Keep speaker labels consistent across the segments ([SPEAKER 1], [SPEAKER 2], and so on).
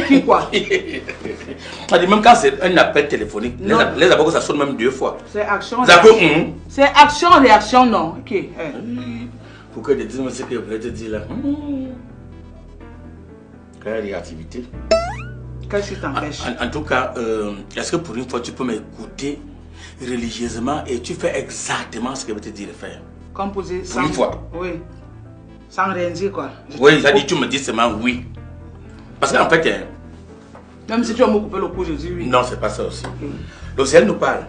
[SPEAKER 1] qui quoi?
[SPEAKER 2] Même quand c'est un appel téléphonique, les avocats ça sonne même 2 fois.
[SPEAKER 1] C'est action. C'est action, réaction, non. Ok.
[SPEAKER 2] Pourquoi tu dis ce que je voulais te dire là? Quelle réactivité.
[SPEAKER 1] Qu'est-ce qui t'empêche?
[SPEAKER 2] En tout cas, est-ce que pour une fois tu peux m'écouter religieusement et tu fais exactement ce que je vais te dire de faire?
[SPEAKER 1] Composer
[SPEAKER 2] sans... Pour une fois.
[SPEAKER 1] Oui. Sans rien dire quoi.
[SPEAKER 2] Oui, ça dit tu me dis seulement oui. Parce qu'en fait...
[SPEAKER 1] Même si tu vas me couper le cou, je dis oui.
[SPEAKER 2] Non, c'est pas ça aussi. Okay. Donc si elle nous parle,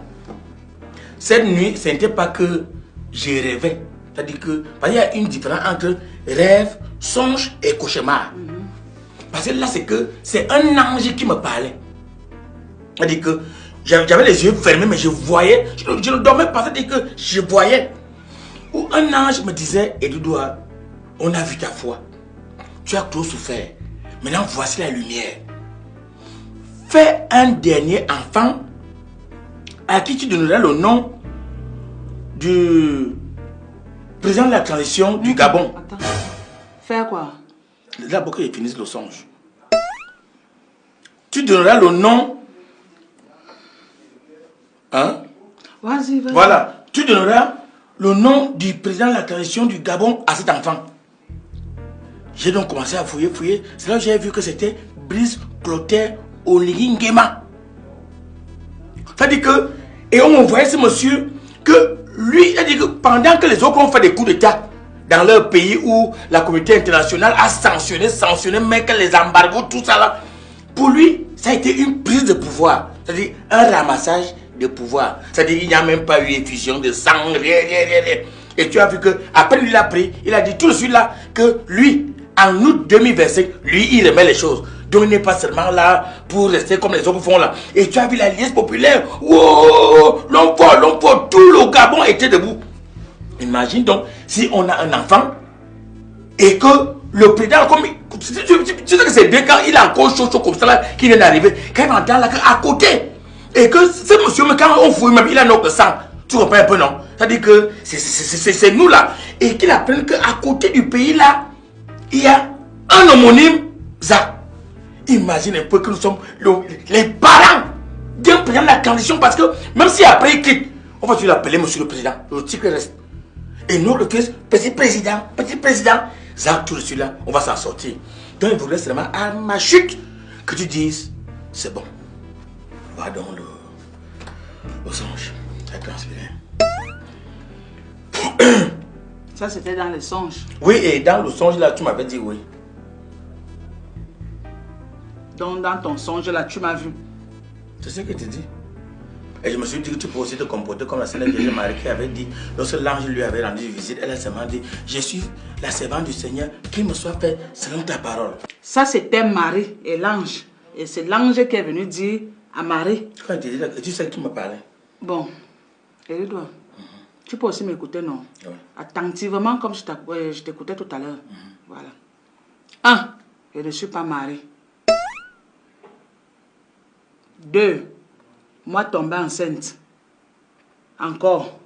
[SPEAKER 2] cette nuit, ce n'était pas que j'ai rêvé. C'est-à-dire que, parce qu'il y a une différence entre rêve, songe et cauchemar. Parce que là, c'est un ange qui me parlait. C'est-à-dire que j'avais les yeux fermés, mais je voyais, je ne dormais pas, c'est-à-dire que je voyais. Où un ange me disait, Edouard, on a vu ta foi. Tu as trop souffert. Maintenant, voici la lumière. Fais un dernier enfant à qui tu donneras le nom du président de la transition du Gabon.
[SPEAKER 1] Attends. Faire quoi?
[SPEAKER 2] Là, pour qu'ils finissent le songe. Tu donneras le nom. Hein?
[SPEAKER 1] Vas-y, vas-y.
[SPEAKER 2] Voilà. Tu donneras le nom du président de la transition du Gabon à cet enfant. J'ai donc commencé à fouiller. C'est là que j'ai vu que c'était Brice Clotaire Oligui Nguema. C'est-à-dire que, et on voyait ce monsieur, que lui, c'est-à-dire que pendant que les autres ont fait des coups d'État dans leur pays où la communauté internationale a sanctionné, mais que les embargos, tout ça là, pour lui, ça a été une prise de pouvoir. C'est-à-dire un ramassage de pouvoir. C'est-à-dire qu'il n'y a même pas eu effusion de sang, rien. Et tu as vu que après lui, il a pris, il a dit tout de suite là que lui, en août 2025, lui, il remet les choses. Donc il n'est pas seulement là pour rester comme les autres font là. Et tu as vu la liesse populaire. Wow, l'homme fort, tout le Gabon était debout. Imagine donc si on a un enfant et que le président, comme tu sais que c'est bien quand il a encore chaud comme ça là, qui vient d'arriver, quand il entend là à côté, et que ce monsieur, quand on fouille même, il a notre sang. Tu comprends un peu, non? C'est-à-dire que c'est nous là. Et qu'il apprenne qu'à côté du pays là, il y a un homonyme, Zach. Imagine un peu que nous sommes les parents d'un président de la transition, parce que même si après il quitte, on va toujours l'appeler monsieur le président. Le titre reste. Et nous, le fils, petit président, Zach, tout de suite là, on va s'en sortir. Donc il voudrait seulement à ma chute que tu dises, c'est bon. Va donc le songe. Ça transpiré.
[SPEAKER 1] Ça c'était dans les songes.
[SPEAKER 2] Oui, et dans le songe là, tu m'avais dit oui.
[SPEAKER 1] Donc dans ton songe là, tu m'as vu.
[SPEAKER 2] C'est ce que tu dis. Et je me suis dit que tu peux aussi te comporter comme la Seigneur Vierge Marie qui avait dit, lorsque l'ange lui avait rendu visite, elle a seulement dit, je suis la servante du Seigneur, qu'il me soit fait selon ta parole. Ça
[SPEAKER 1] c'était Marie et l'ange. Et c'est l'ange qui est venu dire à Marie.
[SPEAKER 2] Quand tu dis, tu sais qui me parlait.
[SPEAKER 1] Bon, Edouard, tu peux aussi m'écouter, non?
[SPEAKER 2] Oui.
[SPEAKER 1] Attentivement comme je t'écoutais tout à l'heure. Voilà. 1. Je ne suis pas Marie. 2. Moi tombée enceinte. Encore.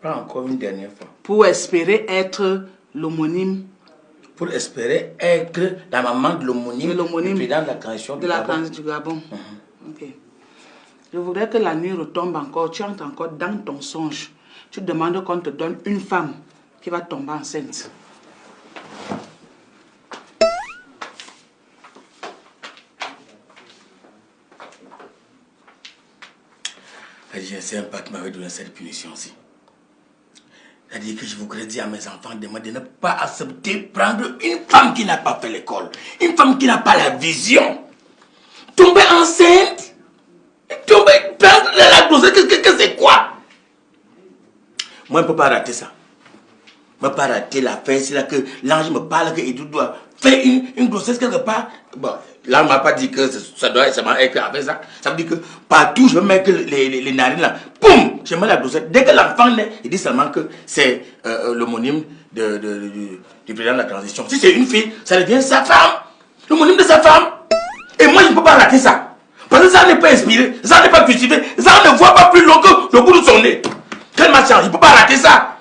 [SPEAKER 2] Pas encore une dernière fois.
[SPEAKER 1] Pour espérer être l'homonyme.
[SPEAKER 2] Pour espérer être la maman de l'homonyme du président de la transition du
[SPEAKER 1] Gabon. Ok. Je voudrais que la nuit retombe encore. Tu entres encore dans ton songe. Tu demandes qu'on te donne une femme qui va tomber enceinte.
[SPEAKER 2] Je sais pas qui m'avait donné cette punition aussi. C'est-à-dire que je voudrais dire à mes enfants de ne pas accepter prendre une femme qui n'a pas fait l'école. Une femme qui n'a pas la vision. Tomber enceinte. Prendre la grossesse, qu'est-ce que c'est quoi? Moi, je ne peux pas rater ça. Je ne peux pas rater l'affaire. C'est là que l'ange me parle qu'il doit faire une grossesse quelque part. Bon, là, on ne m'a pas dit que ça doit être avec ça. Ça veut dire que partout, je vais mettre les narines là. Poum! Je mets la grossesse. Dès que l'enfant naît, il dit seulement que c'est l'homonyme du président de la transition. Si c'est une fille, ça devient sa femme. L'homonyme de sa femme. Et moi, je ne peux pas rater ça. Parce que ça n'est pas inspiré, ça n'est pas cultivé, ça ne voit pas plus long que le bout de son nez. Quelle ma chance, je ne peux pas rater ça.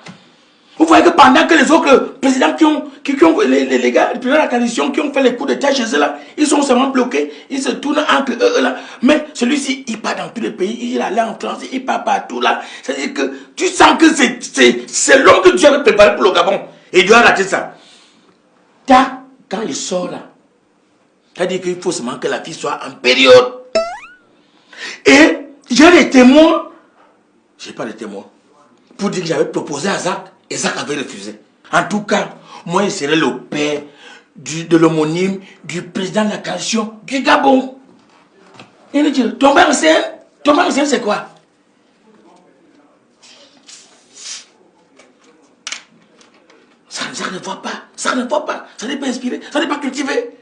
[SPEAKER 2] Vous voyez que pendant que les autres présidents les gars, les présidents de la coalition qui ont fait les coups d'état chez eux là, ils sont seulement bloqués, ils se tournent entre eux là. Mais celui-ci, il part dans tous les pays, il allait en France, il part partout là. C'est-à-dire que tu sens que c'est l'homme que Dieu avait préparé pour le Gabon. Et il doit rater ça. Quand il sort là, c'est-à-dire qu'il faut seulement que la fille soit en période. Et j'ai des témoins, je n'ai pas de témoins, pour dire que j'avais proposé à Zach, et Zach avait refusé. En tout cas, moi, je serais le père de l'homonyme du président de la coalition du Gabon. Et il dit, tomber enceinte, c'est quoi? Ça ne va pas, ça n'est pas inspiré, ça n'est pas cultivé.